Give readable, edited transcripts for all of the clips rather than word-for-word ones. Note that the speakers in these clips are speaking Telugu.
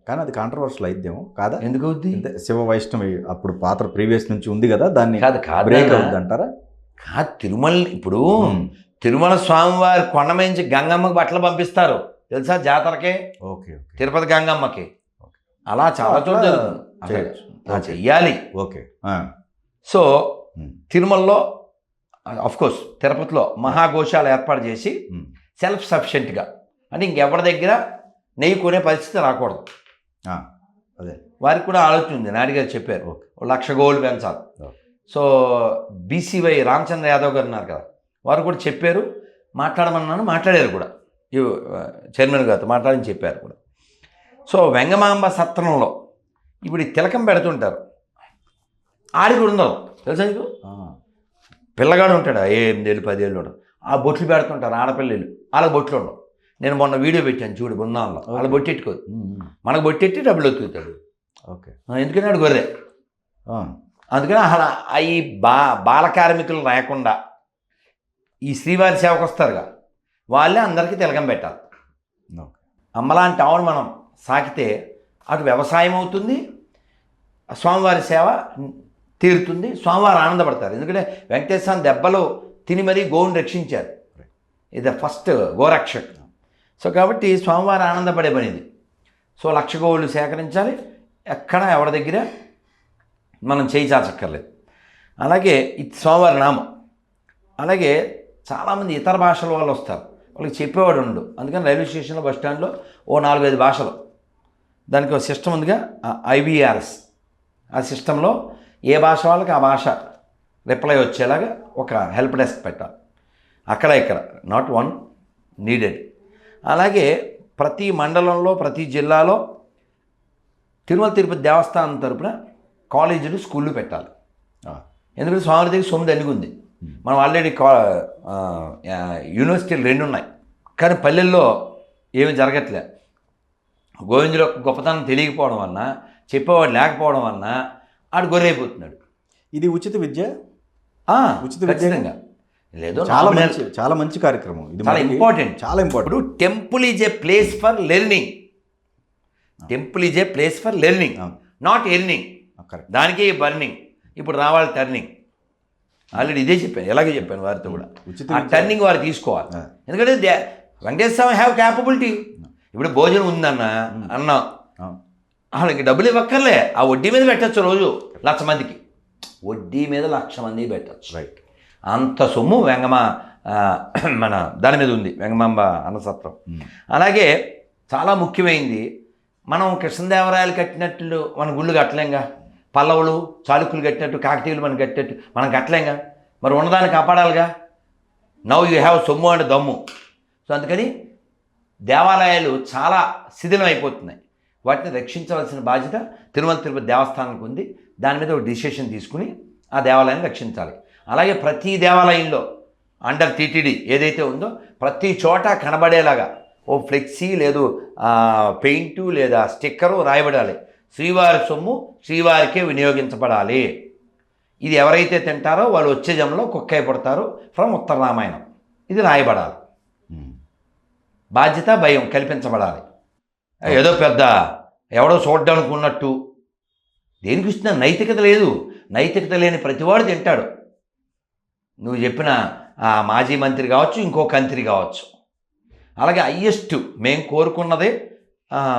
కానీ అది కాంట్రవర్షియల్ అయిద్దేమో కాదా? ఎందుకు అవుద్ది? శివ వైష్ణవి అప్పుడు పాత్ర ప్రీవియస్ నుంచి ఉంది కదా, దాన్ని కాదు బ్రేక్ అవుద్ది అంటారా? కాదు, తిరుమల ఇప్పుడు తిరుమల స్వామివారి కొండ నుంచి గంగమ్మకి బట్టలు పంపిస్తారు తెలుసా జాతరకే. ఓకే, తిరుపతి గంగమ్మకి అలా చాలా చోట్ల చెయ్యాలి. ఓకే. సో తిరుమలలో కోర్స్ తిరుపతిలో మహాగోశాల ఏర్పాటు చేసి సెల్ఫ్ సఫిషియెంట్గా, అంటే ఇంకెవరి దగ్గర నెయ్యి కొనే పరిస్థితి రాకూడదు. అదే వారికి కూడా ఆలోచన ఉంది. నాయుడు గారు చెప్పారు 1,00,000 గోవులు పెంచాలి. సో బీసీవై రామచంద్ర యాదవ్ గారు ఉన్నారు కదా, వారు కూడా చెప్పారు, మాట్లాడమన్నాను, మాట్లాడారు కూడా, చైర్మన్ గారితో మాట్లాడని చెప్పారు కూడా. సో వెంగమాంబ సత్రంలో ఇప్పుడు ఈ తిలకం పెడుతుంటారు, ఆడికి ఉండవు తెలుసా నీకు? పిల్లగాడు ఉంటాడు 8 ఏళ్ళు 10 ఏళ్ళు ఉంటాడు, ఆ బొట్లు పెడుతుంటారు ఆడపిల్లలు, వాళ్ళకి బొట్లు ఉండవు. నేను మొన్న వీడియో పెట్టాను చూడు బృందావనంలో, వాళ్ళు బొట్టెట్టుకోదు, మనకు బొట్టెట్టి డబ్బులు ఒత్తుతాడు. ఓకే. ఎందుకని వాడు గొర్రె. అందుకని అలా ఈ బాల కార్మికులు రాకుండా ఈ శ్రీవారి సేవకు వస్తారుగా, వాళ్ళే అందరికీ తిలకం పెట్టాలి. అమ్మలాంటి ఆవును మనం సాకితే అటు వ్యవసాయం అవుతుంది, స్వామివారి సేవ తీరుతుంది, స్వామివారు ఆనందపడతారు. ఎందుకంటే వెంకటేశ్వర దెబ్బలు తిని మరీ గోవుని రక్షించారు, ఇది ఫస్ట్ గోరక్షక్. సో కాబట్టి స్వామివారు ఆనందపడే పనిది. సో 1,00,000 గోవులు సేకరించాలి, ఎక్కడ ఎవరి దగ్గర మనం చేయి చాచక్కర్లేదు. అలాగే ఇది స్వామివారి నామం. అలాగే చాలామంది ఇతర భాషల వాళ్ళు వస్తారు, వాళ్ళకి చెప్పేవాడు ఉండు. అందుకని రైల్వే స్టేషన్లో బస్ స్టాండ్లో 4-5 భాషలు, దానికి ఒక సిస్టమ్ ఉందిగా IVRS. ఆ సిస్టంలో ఏ భాష వాళ్ళకి ఆ భాష రిప్లై వచ్చేలాగా ఒక హెల్ప్ డెస్క్ పెట్టాలి, అక్కడ ఇక్కడ, నాట్ వన్ నీడెడ్. అలాగే ప్రతి మండలంలో ప్రతి జిల్లాలో తిరుమల తిరుపతి దేవస్థానం తరపున కాలేజీలు స్కూళ్ళు పెట్టాలి. ఎందుకంటే స్వామి దగ్గర సొమ్ము దండిగుంది. మనం ఆల్రెడీ యూనివర్సిటీలు 2 ఉన్నాయి, కానీ పల్లెల్లో ఏమి జరగట్లే. గోవిందులో గొప్పతనం తెలియకపోవడం వలన, చెప్పేవాడు లేకపోవడం వలన ఆడు గొర్రైపోతున్నాడు. ఇది ఉచిత విద్య, ఉచిత విద్యంగా లేదు, చాలా మంచి కార్యక్రమం. ఇది చాలా ఇంపార్టెంట్, చాలా important. Temple is a place for learning. Temple is a place for learning, not earning. దానికే బర్నింగ్, ఇప్పుడు రావాలి టర్నింగ్. ఆల్రెడీ ఇదే చెప్పాను, ఎలాగే చెప్పాను వారితో కూడా. ఆ టర్నింగ్ వారు తీసుకోవాలి. ఎందుకంటే వెంకటేశ్వర హ్యావ్ క్యాపబిలిటీ. ఇప్పుడు భోజనం ఉందన్న అన్నాం, వాళ్ళకి డబ్బులు ఇవ్వక్కర్లే, ఆ వడ్డీ మీద పెట్టచ్చు. రోజు 1,00,000 మందికి వడ్డీ మీద 1,00,000 మందికి పెట్టచ్చు. రైట్. అంత సొమ్ము మన దాని మీద ఉంది, వెంగమాంబ అన్నసత్రం. అలాగే చాలా ముఖ్యమైనది, మనం కృష్ణదేవరాయలు కట్టినట్లు మన గుళ్ళు కట్టలేంగా, పల్లవులు చాళుక్యులు కట్టినట్టు, కాకతీయులు మనం కట్టినట్టు మనం కట్టలేంగా. మరి ఉన్నదాన్ని కాపాడాలిగా. నౌ యూ హ్యావ్ సొమ్ము అండ్ దమ్ము. సో అందుకని దేవాలయాలు చాలా శిథిలం అయిపోతున్నాయి, వాటిని రక్షించవలసిన బాధ్యత తిరుమల తిరుపతి దేవస్థానానికి ఉంది. దాని మీద ఒక డిసిషన్ తీసుకుని ఆ దేవాలయాన్ని రక్షించాలి. అలాగే ప్రతి దేవాలయంలో అండర్ టీటీడీ ఏదైతే ఉందో ప్రతి చోట కనబడేలాగా ఓ ఫ్లెక్సీ లేదు పెయింటు లేదా స్టిక్కరు రాయబడాలి, శ్రీవారి సొమ్ము శ్రీవారికే వినియోగించబడాలి. ఇది ఎవరైతే తింటారో వాళ్ళు వచ్చే జన్మలో కుక్కై పడతారు ఫ్రమ్ ఉత్తర రామాయణం. ఇది రాయబడాలి. బాధ్యత భయం కల్పించబడాలి. ఏదో పెద్ద ఎవడో చూడడానికి ఉన్నట్టు దేనికి ఇస్తున్నా నైతికత లేదు. నైతికత లేని ప్రతివాడు తింటాడు. నువ్వు చెప్పిన మాజీ మంత్రి కావచ్చు, ఇంకో మంత్రి కావచ్చు. అలాగే హయ్యెస్ట్ మేము కోరుకున్నదే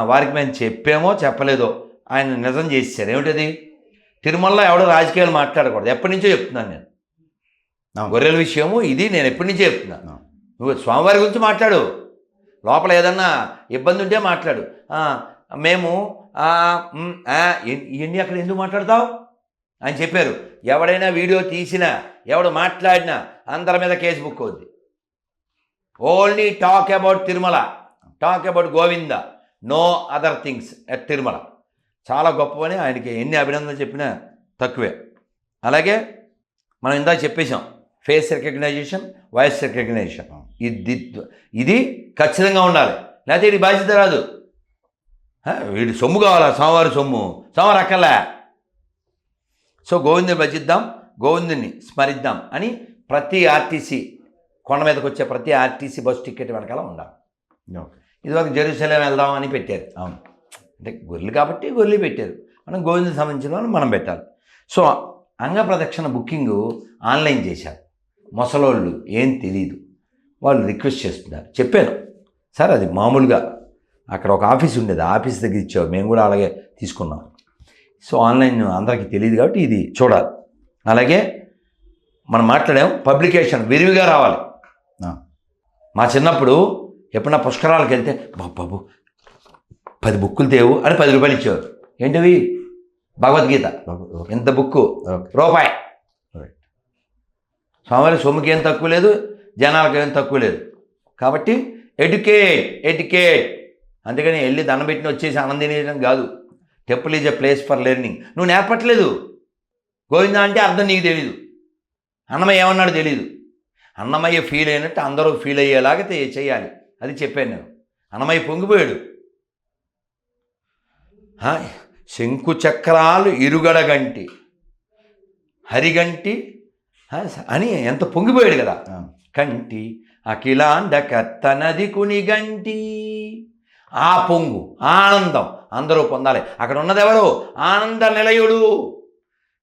వారికి మేము చెప్పామో చెప్పలేదో ఆయన నిజం చేశారు. ఏమిటది? తిరుమలలో ఎవడో రాజకీయాలు మాట్లాడకూడదు. ఎప్పటి నుంచో చెప్తున్నాను నేను. గొర్రెల విషయము ఇది నేను ఎప్పటి నుంచో చెప్తున్నాను. నువ్వు స్వామివారి గురించి మాట్లాడు, లోపల ఏదన్నా ఇబ్బంది ఉంటే మాట్లాడు. మేము ఇవన్నీ అక్కడ ఎందుకు మాట్లాడతావు అని చెప్పారు. ఎవడైనా వీడియో తీసినా ఎవడు మాట్లాడినా అందరి మీద కేసు బుక్ అవుద్ది. Only talk about Tirumala, talk about Govinda, no other things at Tirumala. చాలా గొప్పవని ఆయనకి ఎన్ని అభినందనలు చెప్పినా తక్కువే. అలాగే మనం ఇందాక చెప్పేశాం, ఫేస్ రికగ్నైజేషన్, వాయిస్ రికగ్నైజేషన్, ఇది ఖచ్చితంగా ఉండాలి. లేకపోతే వీడి బాధ్యత రాదు. వీడి సొమ్ము కావాలా, స్వామివారి సొమ్ము, స్వామివారి అక్కర్లే. సో గోవిందుని భజిద్దాం, గోవిందుని స్మరిద్దాం అని ప్రతి ఆర్టీసీ కొండ మీదకి వచ్చే ప్రతి ఆర్టీసీ బస్సు టికెట్ వెనకాల ఉండాలి. ఇదివరకు జెరూసలేం వెళ్దాం అని పెట్టారు. అవును, అంటే గొర్రెలు కాబట్టి గొర్రెలు పెట్టారు, మనం గోవిందకు సంబంధించిన వాళ్ళు మనం పెట్టాలి. సో అంగప్రదక్షిణ బుకింగ్ ఆన్లైన్ చేశారు. ముసలోళ్ళు ఏం తెలియదు, వాళ్ళు రిక్వెస్ట్ చేస్తున్నారు. చెప్పాను సార్ అది మామూలుగా అక్కడ ఒక ఆఫీస్ ఉండేది, ఆఫీస్ దగ్గర ఇచ్చేవారు, మేము కూడా అలాగే తీసుకున్నాం. సో ఆన్లైన్ అందరికీ తెలియదు కాబట్టి ఇది చూడాలి. అలాగే మనం మాట్లాడాం పబ్లికేషన్ విరివిగా రావాలి. మా చిన్నప్పుడు ఎప్పుడన్నా పుష్కరాలకు వెళ్తే బాబు 10 బుక్కులు తేవు అని 10 రూపాయలు ఇచ్చేవారు. ఏంటివి? భగవద్గీత ఇంత బుక్కు రూపాయి. స్వామివారి సొమ్ముకి ఏం తక్కువ లేదు, జనాలకు ఏం తక్కువ లేదు. కాబట్టి ఎడ్యుకేట్ అందుకని వెళ్ళి దండం పెట్టిన వచ్చేసి ఆనందించడం కాదు. Temple is a place for learning. నువ్వు నేర్పట్లేదు. గోవిందా అంటే అర్థం నీకు తెలీదు, అన్నమయ్య ఏమన్నాడు తెలీదు. అన్నమయ్య ఫీల్ అయినట్టు అందరూ ఫీల్ అయ్యేలాగా చేయాలి. అది చెప్పాను నేను. అన్నమయ్య పొంగిపోయాడు. శంకు చక్రాలు ఇరుగడగంటి హరిగంటి అని ఎంత పొంగిపోయాడు కదా. కంటి అఖిలాండ కర్తనది కునిగంటి. ఆ పొంగు ఆనందం అందరూ పొందాలి. అక్కడ ఉన్నదెవరు? ఆనంద నిలయుడు.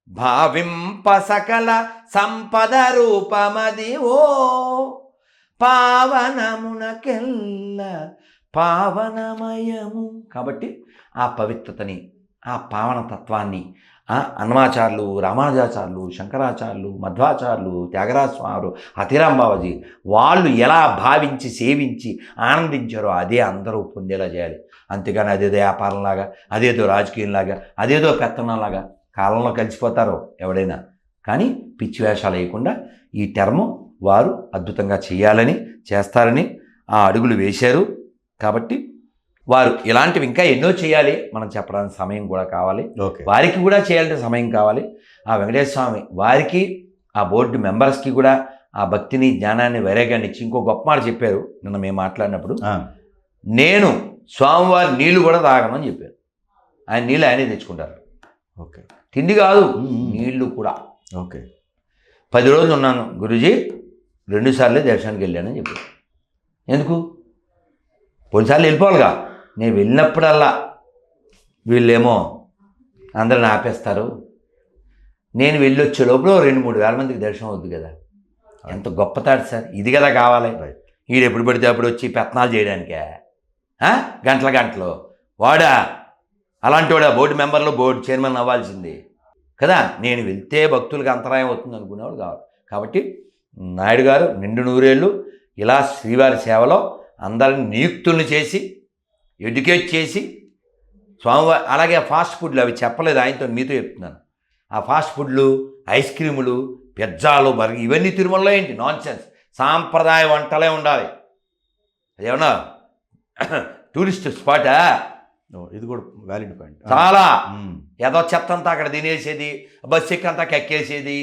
భావింప సకల సంపద రూపమది ఓ పావనమునకెల్ల పావనమయము. కాబట్టి ఆ పవిత్రతని, ఆ పావనతత్వాన్ని అన్నమాచార్యులు, రామానుజాచార్యులు, శంకరాచార్యులు, మధ్వాచార్యులు, త్యాగరాజ స్వామి, అతిరామ్ బాబాజీ వాళ్ళు ఎలా భావించి సేవించి ఆనందించారో అదే అందరూ పొందేలా చేయాలి. అంతేగాని అదేదో వ్యాపారంలాగా, అదేదో రాజకీయంలాగా, అదేదో పెత్తనంలాగా కాలంలో కలిసిపోతారో ఎవడైనా. కానీ పిచ్చి వేషాలు వేయకుండా ఈ టర్మ్ వారు అద్భుతంగా చేయాలని, చేస్తారని ఆ అడుగులు వేశారు. కాబట్టి వారు ఇలాంటివి ఇంకా ఎన్నో చేయాలి. మనం చెప్పడానికి సమయం కూడా కావాలి, వారికి కూడా చేయాలంటే సమయం కావాలి. ఆ వెంకటేశ్వర స్వామి వారికి, ఆ బోర్డు మెంబర్స్కి కూడా ఆ భక్తిని, జ్ఞానాన్ని, వైరాగ్యాన్ని ఇచ్చి ఇంకో గొప్ప మాట చెప్పారు నిన్న మేము మాట్లాడినప్పుడు. నేను స్వామివారి నీళ్లు కూడా తాగనని చెప్పారు. ఆయన నీళ్ళు ఆయనే తెచ్చుకుంటారు. ఓకే, తిండి కాదు, నీళ్లు కూడా. ఓకే, 10 రోజులు ఉన్నాను గురూజీ, 2 సార్లే దర్శనానికి వెళ్ళానని చెప్పారు. ఎందుకు? 10 సార్లు వెళ్ళిపోవాలిగా. నేను వెళ్ళినప్పుడల్లా వీళ్ళేమో అందరిని ఆపేస్తారు. నేను వెళ్ళొచ్చే లోపల 2-3 వేల మందికి దర్శనం అవుద్ది కదా. ఎంత గొప్ప తాడు సార్. ఇది కదా కావాలి. వీడు ఎప్పుడు పడితే అప్పుడు వచ్చి పెత్తనాలు చేయడానికే గంటలు వాడా అలాంటి వాడా బోర్డు మెంబర్లో బోర్డు చైర్మన్ అవ్వాల్సింది కదా. నేను వెళ్తే భక్తులకు అంతరాయం అవుతుంది అనుకునేవాడు కావాలి. కాబట్టి నాయుడు గారు నిండు 100 ఏళ్ళు ఇలా శ్రీవారి సేవలో అందరిని నియుక్తుల్ని చేసి, ఎడ్యుకేట్ చేసి, స్వామివారి అలాగే ఫాస్ట్ ఫుడ్లు అవి చెప్పలేదు ఆయనతో, మీతో చెప్తున్నాను. ఆ ఫాస్ట్ ఫుడ్లు, ఐస్ క్రీములు, పిజ్జాలు, బర్గర్ ఇవన్నీ తిరుమలలో ఏంటి? Non sense. సాంప్రదాయ వంటలే ఉండాలి. అదేమన్నా టూరిస్ట్ స్పాటా? ఇది కూడా వ్యాలిడ్ పాయింట్. చాలా ఏదో చెత్త అంతా అక్కడ తినేసేది, బస్సు ఎక్కంతా కెక్కేసేది,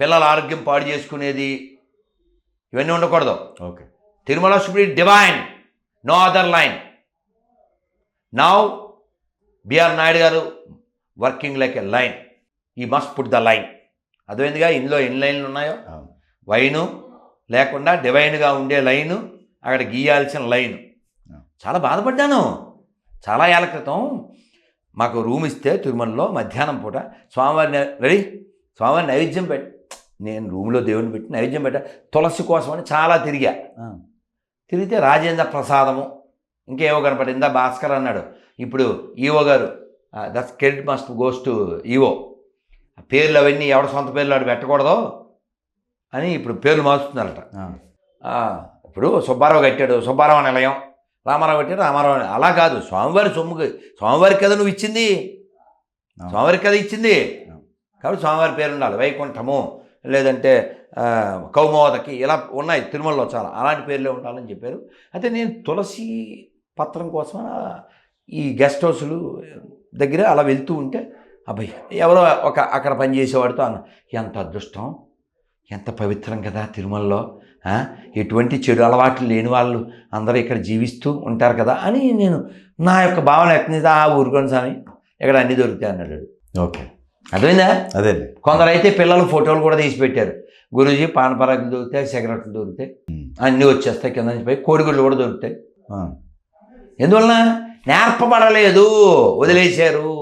పిల్లల ఆరోగ్యం పాడు చేసుకునేది, ఇవన్నీ ఉండకూడదు. Okay, Tirumala should be divine, no other line. Now BR Naidu గారు working like a line. He must put the line. అదేందుగా ఇందులో ఎన్ని లైన్లు ఉన్నాయో, వైను లేకుండా డివైన్గా ఉండే లైను, అక్కడ గీయాల్సిన లైను. చాలా బాధపడ్డాను. చాలా ఏళ్ళ క్రితం మాకు రూమ్ ఇస్తే తిరుమలలో మధ్యాహ్నం పూట స్వామివారి నైవేద్యం నేను రూమ్లో దేవుని పెట్టి నైవేద్యం తులసి కోసమని చాలా తిరిగితే రాజేంద్ర ప్రసాదము ఇంకేవో కనపడిందా. భాస్కర్ అన్నాడు, ఇప్పుడు ఈవో గారు that's credit must goes to EO. పేర్లు అవన్నీ ఎవడ సొంత పేర్లు ఆడు పెట్టకూడదు అని ఇప్పుడు పేర్లు మార్చుతున్నారట. ఇప్పుడు సుబ్బారావు కట్టాడు, సుబ్బారావు నిలయం, రామారావు కట్టాడు, రామారావు. అలా కాదు, స్వామివారి సొమ్ముకి, స్వామివారికి కదా నువ్వు ఇచ్చింది, స్వామివారికి కదా ఇచ్చింది. కాబట్టి స్వామివారి పేరు ఉండాలి. వైకుంఠము, లేదంటే కౌమోదకి, ఇలా ఉన్నాయి తిరుమలలో చాలా, అలాంటి పేర్లే ఉండాలని చెప్పారు. అయితే నేను తులసి పత్రం కోసం ఈ గెస్ట్ హౌస్లు దగ్గర అలా వెళ్తూ ఉంటే అబ్బాయి ఎవరో అక్కడ పనిచేసేవాడితో అన్న, ఎంత అదృష్టం, ఎంత పవిత్రం కదా తిరుమలలో, ఎటువంటి చెడు అలవాట్లు లేని వాళ్ళు అందరూ ఇక్కడ జీవిస్తూ ఉంటారు కదా అని నేను నా యొక్క భావన ఎక్కనిది. ఊరుకొని స్వామి ఇక్కడ అన్నీ దొరుకుతాయి అన్నాడు. ఓకే, అర్థమైందా? అదే. కొందరైతే పిల్లలు ఫోటోలు కూడా తీసి పెట్టారు. గురూజీ పానపరాకులు దొరుకుతాయి, సిగరెట్లు దొరుకుతాయి, అన్నీ వచ్చేస్తాయి, కింద నుంచి పోయి కోడిగుళ్ళు కూడా దొరుకుతాయి. ఎందువలన నేర్పబడలేదు, వదిలేశారు.